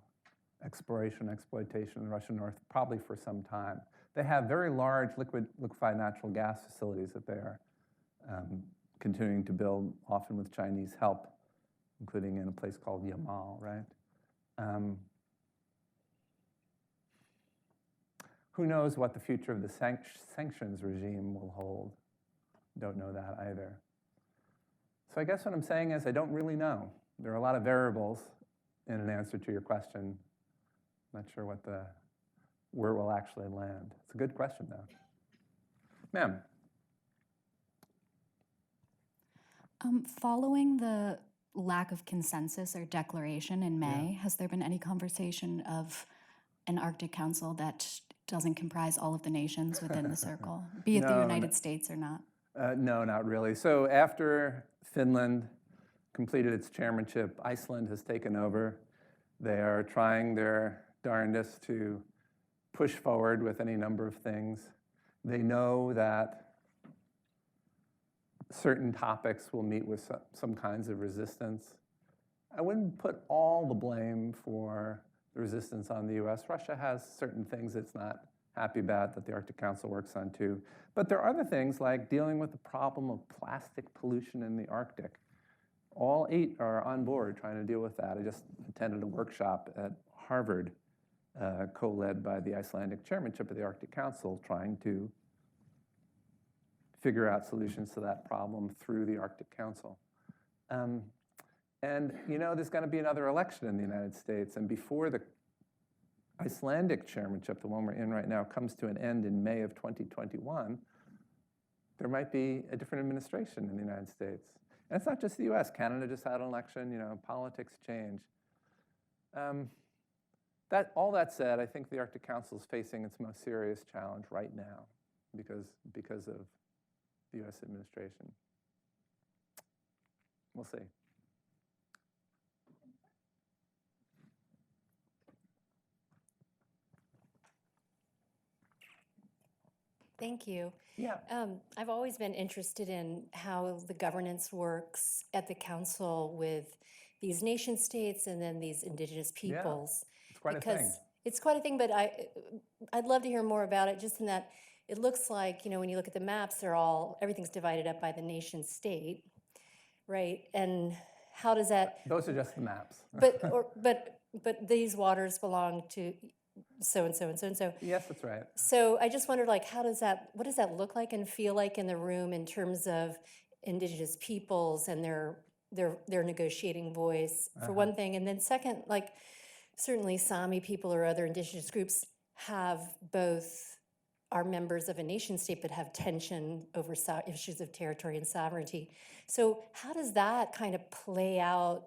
B: exploration, exploitation in the Russian North, probably for some time. They have very large liquefied natural gas facilities that they are continuing to build, often with Chinese help, including in a place called Yamal, right? Who knows what the future of the sanctions regime will hold? Don't know that either. So I guess what I'm saying is I don't really know. There are a lot of variables in an answer to your question. Not sure where it will actually land. It's a good question, though. Ma'am.
I: Following the lack of consensus or declaration in May, has there been any conversation of an Arctic Council that doesn't comprise all of the nations within the circle, be it the United States or not?
B: No, not really. So after Finland completed its chairmanship, Iceland has taken over. They are trying their darndest to push forward with any number of things. They know that certain topics will meet with some kinds of resistance. I wouldn't put all the blame for the resistance on the US. Russia has certain things it's not happy about that the Arctic Council works on too. But there are other things like dealing with the problem of plastic pollution in the Arctic. All 8 are on board trying to deal with that. I just attended a workshop at Harvard, co-led by the Icelandic chairmanship of the Arctic Council, trying to figure out solutions to that problem through the Arctic Council. And you know, there's going to be another election in the United States, and before the Icelandic chairmanship, the one we're in right now, comes to an end in May of 2021, there might be a different administration in the United States. And it's not just the US. Canada just had an election. You know, politics change. All that said, I think the Arctic Council is facing its most serious challenge right now because of the US administration. We'll see.
J: Thank you.
B: Yeah.
J: I've always been interested in how the governance works at the council with these nation states and then these indigenous peoples.
B: It's quite a thing.
J: It's quite a thing, but I'd love to hear more about it, just in that it looks like, you know, when you look at the maps, everything's divided up by the nation state, right? And how does that?
B: Those are just the maps.
J: But these waters belong to so and so and so and so.
B: Yes, that's right.
J: So I just wondered, like, what does that look like and feel like in the room in terms of indigenous peoples and their negotiating voice, for one thing, and then second, like, certainly Sami people or other indigenous groups are members of a nation state but have tension over issues of territory and sovereignty. So how does that kind of play out?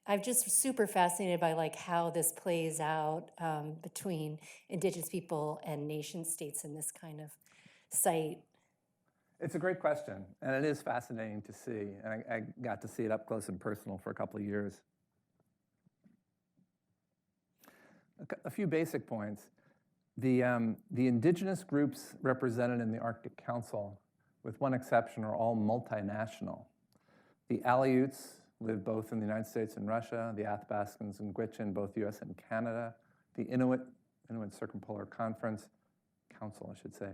J: I'm just super fascinated by like how this plays out between indigenous people and nation states in this kind of site.
B: It's a great question, and it is fascinating to see. And I got to see it up close and personal for a couple of years. A few basic points. The indigenous groups represented in the Arctic Council, with one exception, are all multinational. The Aleuts live both in the United States and Russia, the Athabascans and Gwich'in, both US and Canada, the Inuit Circumpolar Council, I should say,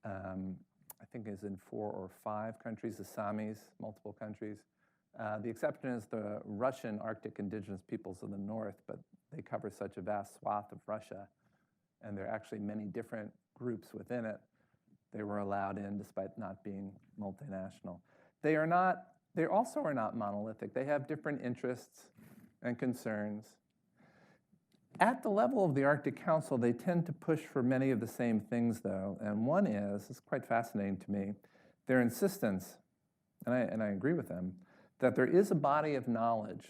B: I think is in 4 or 5 countries, the Samis, multiple countries. The exception is the Russian Arctic indigenous peoples of the north, but they cover such a vast swath of Russia, and there are actually many different groups within it. They were allowed in despite not being multinational. They also are not monolithic. They have different interests and concerns. At the level of the Arctic Council, they tend to push for many of the same things, though, and one is quite fascinating to me, their insistence, and I agree with them, that there is a body of knowledge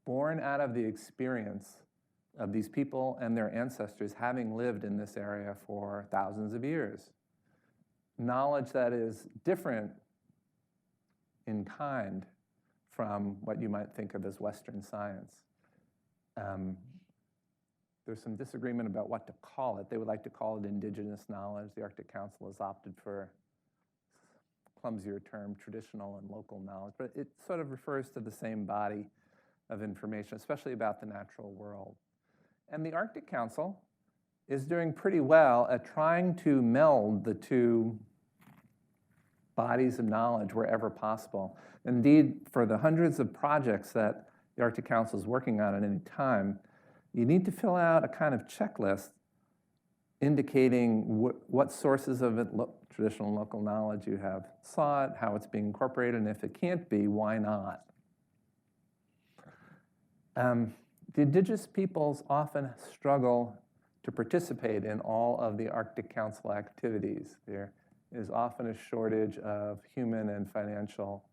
B: born out of the experience of these people and their ancestors having lived in this area for thousands of years. Knowledge that is different in kind from what you might think of as Western science. There's some disagreement about what to call it. They would like to call it indigenous knowledge. The Arctic Council has opted for a clumsier term, traditional and local knowledge, but it sort of refers to the same body of information, especially about the natural world. And the Arctic Council is doing pretty well at trying to meld the two bodies of knowledge wherever possible. Indeed, for the hundreds of projects that the Arctic Council is working on at any time, you need to fill out a kind of checklist indicating what sources of traditional and local knowledge you have sought, how it's being incorporated, and if it can't be, why not? The indigenous peoples often struggle to participate in all of the Arctic Council activities. There is often a shortage of human and financial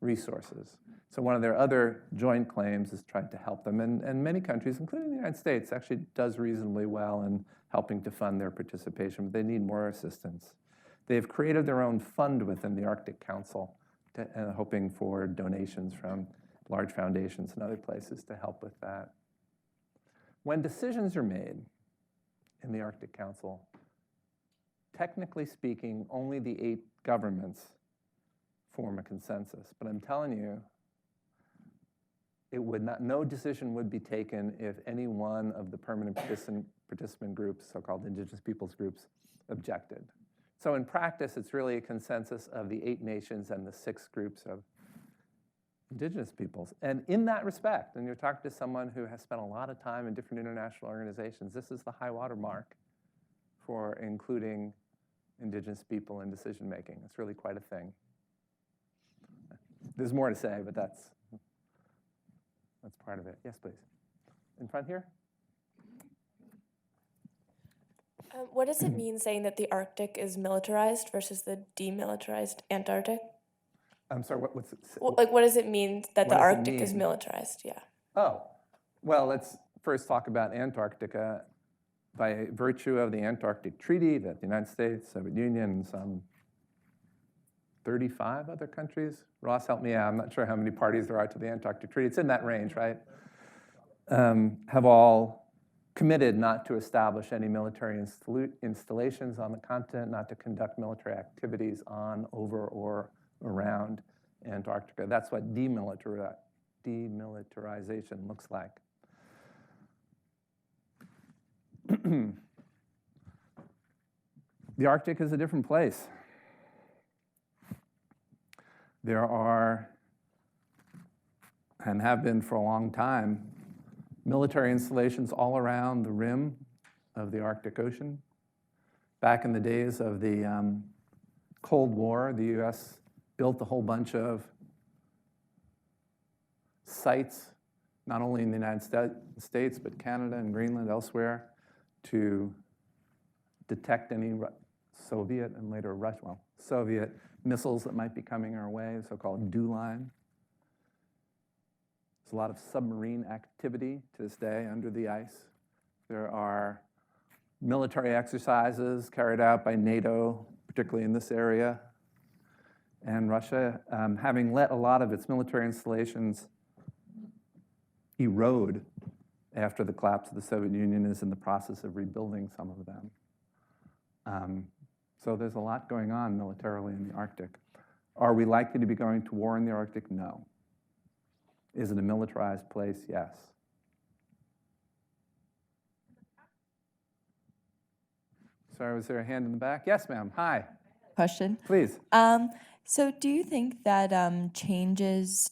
B: resources. So one of their other joint claims is trying to help them. And many countries, including the United States, actually does reasonably well in helping to fund their participation, but they need more assistance. They've created their own fund within the Arctic Council, hoping for donations from large foundations and other places to help with that. When decisions are made in the Arctic Council, technically speaking, only the 8 governments form a consensus. But I'm telling you, no decision would be taken if any one of the permanent participant groups, so-called indigenous peoples groups, objected. So in practice, it's really a consensus of the 8 nations and the 6 groups of indigenous peoples. And in that respect, and you're talking to someone who has spent a lot of time in different international organizations, this is the high water mark for including indigenous people in decision making. It's really quite a thing. There's more to say, but that's part of it. Yes, please. In front here?
K: What does it mean saying that the Arctic is militarized versus the demilitarized Antarctic?
B: I'm sorry, what's it?
K: Like, what does it mean that the
B: What does it
K: Arctic is
B: mean?
K: militarized? Yeah.
B: Oh, well, let's first talk about Antarctica. By virtue of the Antarctic Treaty that the United States, Soviet Union, and some 35 other countries, Ross, help me out, I'm not sure how many parties there are to the Antarctic Treaty, it's in that range, right? Have all committed not to establish any military installations on the continent, not to conduct military activities on, over, or around Antarctica. That's what demilitarization looks like. The Arctic is a different place. There are, and have been for a long time, military installations all around the rim of the Arctic Ocean. Back in the days of the Cold War, the US built a whole bunch of sites, not only in the United States, but Canada and Greenland, elsewhere, to detect any Soviet and later Soviet missiles that might be coming our way, the so-called dew line. There's a lot of submarine activity to this day under the ice. There are military exercises carried out by NATO, particularly in this area. And Russia, having let a lot of its military installations erode after the collapse of the Soviet Union, is in the process of rebuilding some of them. So there's a lot going on militarily in the Arctic. Are we likely to be going to war in the Arctic? No. Is it a militarized place? Yes. Sorry, was there a hand in the back? Yes, ma'am. Hi.
L: Question.
B: Please.
L: So do you think that changes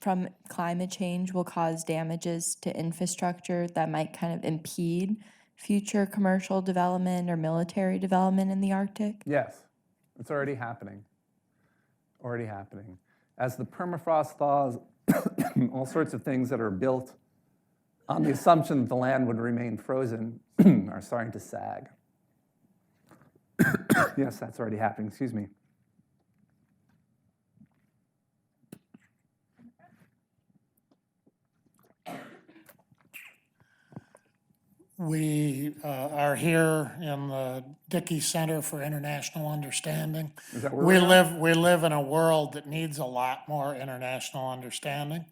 L: from climate change will cause damages to infrastructure that might kind of impede future commercial development or military development in the Arctic?
B: Yes, it's already happening. Already happening. As the permafrost thaws, all sorts of things that are built on the assumption that the land would remain frozen are starting to sag. Yes, that's already happening. Excuse me.
M: We are here in the Dickey Center for International Understanding.
B: Is that where
M: We
B: we're at?
M: live in a world that needs a lot more international understanding.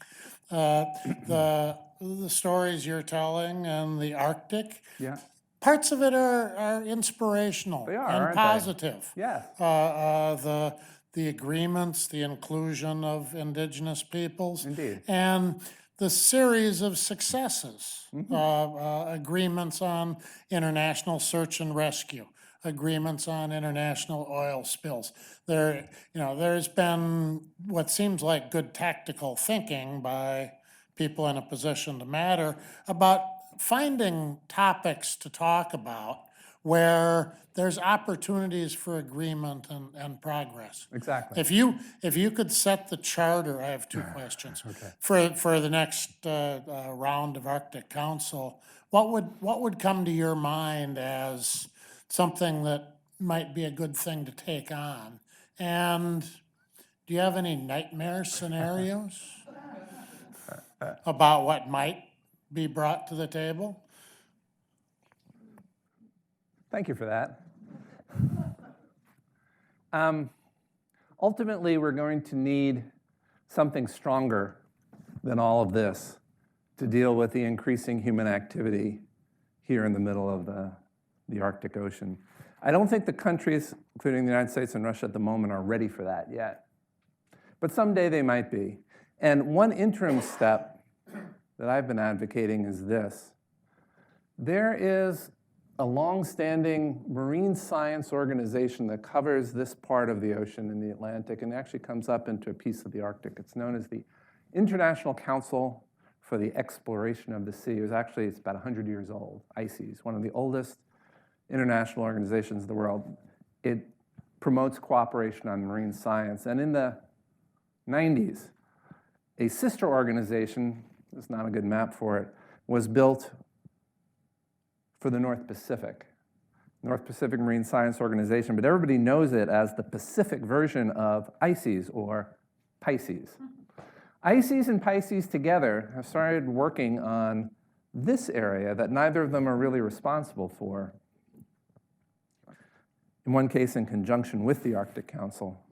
M: The stories you're telling in the Arctic,
B: Yeah.
M: parts of it are inspirational
B: They are,
M: and
B: aren't they?
M: positive.
B: Yes.
M: The agreements, the inclusion of indigenous peoples.
B: Indeed.
M: And the series of successes, agreements on international search and rescue, agreements on international oil spills. There's been what seems like good tactical thinking by people in a position to matter about finding topics to talk about where there's opportunities for agreement and progress.
B: Exactly.
M: If you could set the charter, I have two questions.
B: Okay.
M: For the next round of Arctic Council, what would come to your mind as something that might be a good thing to take on? And do you have any nightmare scenarios about what might be brought to the table?
B: Thank you for that. Ultimately, we're going to need something stronger than all of this to deal with the increasing human activity here in the middle of the Arctic Ocean. I don't think the countries, including the United States and Russia at the moment, are ready for that yet. But someday they might be. And one interim step that I've been advocating is this. There is a long-standing marine science organization that covers this part of the ocean in the Atlantic and actually comes up into a piece of the Arctic. It's known as the International Council for the Exploration of the Sea. It's about 100 years old, ICES, one of the oldest international organizations in the world. It promotes cooperation on marine science. And in the 90s, a sister organization, there's not a good map for it, was built for the North Pacific Marine Science Organization, but everybody knows it as the Pacific version of ICES or Pisces. ICES and Pisces together have started working on this area that neither of them are really responsible for. In one case, in conjunction with the Arctic Council.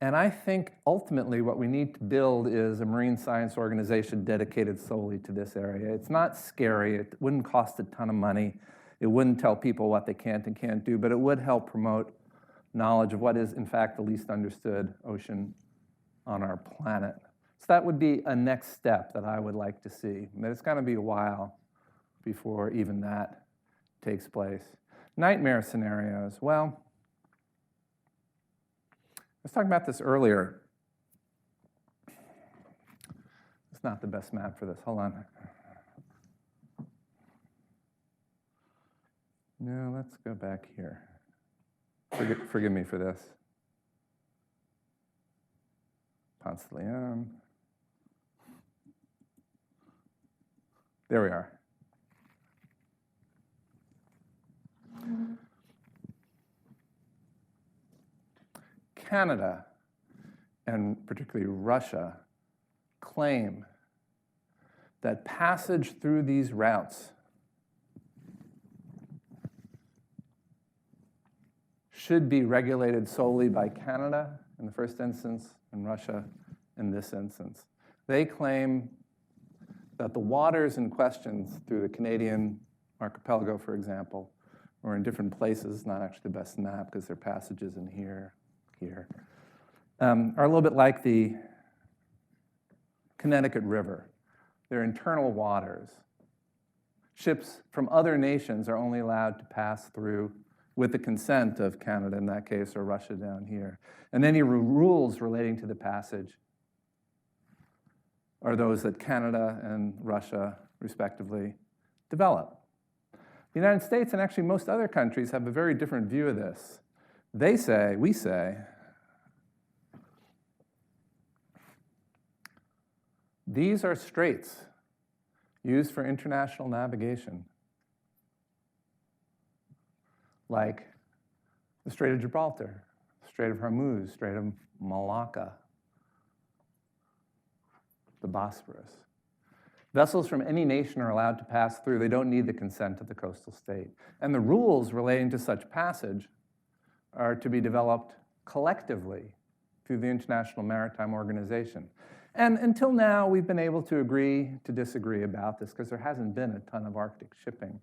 B: And I think ultimately what we need to build is a marine science organization dedicated solely to this area. It's not scary. It wouldn't cost a ton of money. It wouldn't tell people what they can and can't do, but it would help promote knowledge of what is, in fact, the least understood ocean on our planet. So that would be a next step that I would like to see. But it's going to be a while before even that takes place. Nightmare scenarios. Well, I was talking about this earlier. It's not the best map for this. Hold on. No, let's go back here. Forgive me for this. Ponce de Leon. There we are. Canada, and particularly Russia, claim that passage through these routes should be regulated solely by Canada in the first instance and Russia in this instance. They claim that the waters in question through the Canadian archipelago, for example, or in different places, not actually the best map because there are passages in here, are a little bit like the Connecticut River. They're internal waters. Ships from other nations are only allowed to pass through with the consent of Canada in that case, or Russia down here. And any rules relating to the passage are those that Canada and Russia, respectively, develop. The United States and actually most other countries have a very different view of this. We say, these are straits used for international navigation, like the Strait of Gibraltar, Strait of Hormuz, Strait of Malacca, the Bosphorus. Vessels from any nation are allowed to pass through. They don't need the consent of the coastal state. And the rules relating to such passage are to be developed collectively through the International Maritime Organization. And until now, we've been able to agree to disagree about this because there hasn't been a ton of Arctic shipping.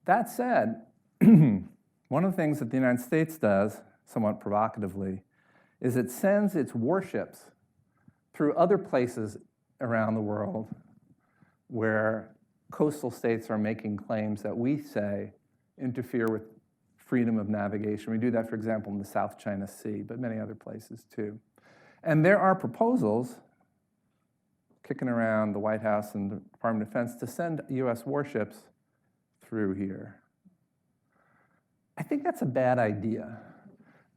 B: That said, one of the things that the United States does, somewhat provocatively, is it sends its warships through other places around the world where coastal states are making claims that we say interfere with freedom of navigation. We do that, for example, in the South China Sea, but many other places too. And there are proposals kicking around the White House and the Department of Defense to send US warships through here. I think that's a bad idea.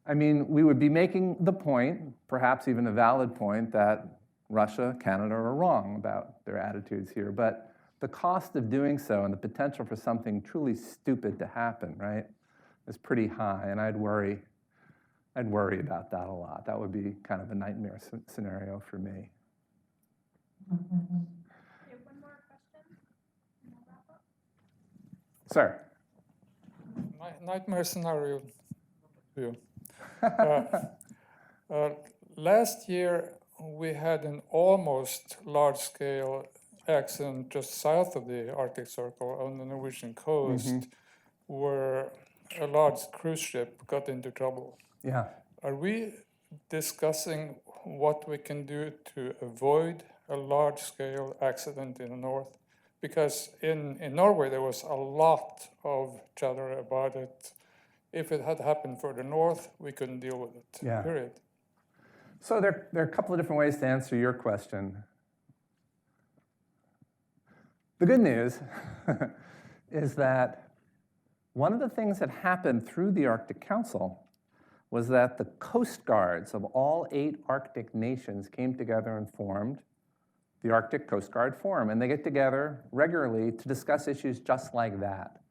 B: I mean, we would be making the point, perhaps even a valid point, that Russia, Canada are wrong about their attitudes here, but the cost of doing so and the potential for something truly stupid to happen, right, is pretty high, and I'd worry about that a lot. That would be kind of a nightmare scenario for me.
A: We have one more question, and we'll wrap up.
B: Sir.
N: Nightmare scenario two. Last year, we had an almost large-scale accident just south of the Arctic Circle on the Norwegian coast, where a large cruise ship got into trouble.
B: Yeah.
N: Are we discussing what we can do to avoid a large-scale accident in the north? Because in Norway, there was a lot of chatter about it. If it had happened further north, we couldn't deal with it,
B: Yeah.
N: period.
B: So there are a couple of different ways to answer your question. The good news is that one of the things that happened through the Arctic Council was that the coast guards of all 8 Arctic nations came together and formed the Arctic Coast Guard Forum, and they get together regularly to discuss issues just like that.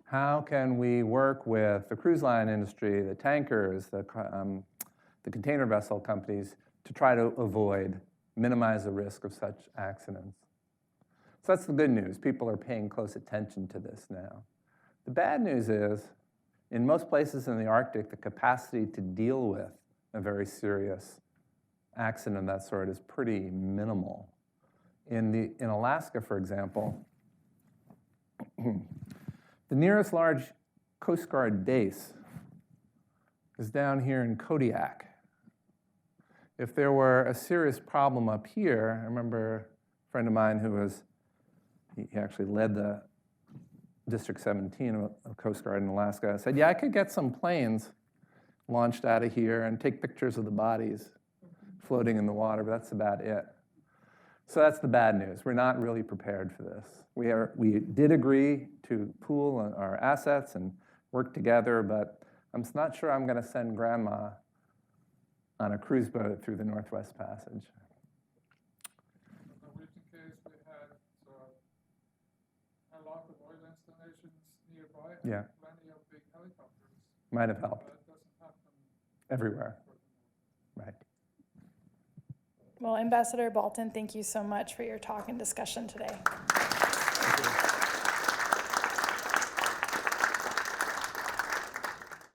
B: How can we work with the cruise line industry, the tankers, the container vessel companies to try to minimize the risk of such accidents? So that's the good news. People are paying close attention to this now. The bad news is, in most places in the Arctic, the capacity to deal with a very serious accident of that sort is pretty minimal. In Alaska, for example, the nearest large Coast Guard base is down here in Kodiak. If there were a serious problem up here, I remember a friend of mine who he actually led the District 17 of Coast Guard in Alaska, said, yeah, I could get some planes launched out of here and take pictures of the bodies floating in the water, but that's about it. So that's the bad news. We're not really prepared for this. We did agree to pool our assets and work together, but I'm not sure I'm going to send Grandma on a cruise boat through the Northwest Passage.
N: In the Norwegian case, we had a lot of oil installations nearby and
B: Yeah.
N: plenty of big helicopters.
B: Might have helped.
N: It doesn't happen
B: Everywhere. Right.
A: Well, Ambassador Balton, thank you so much for your talk and discussion today.
B: Thank you.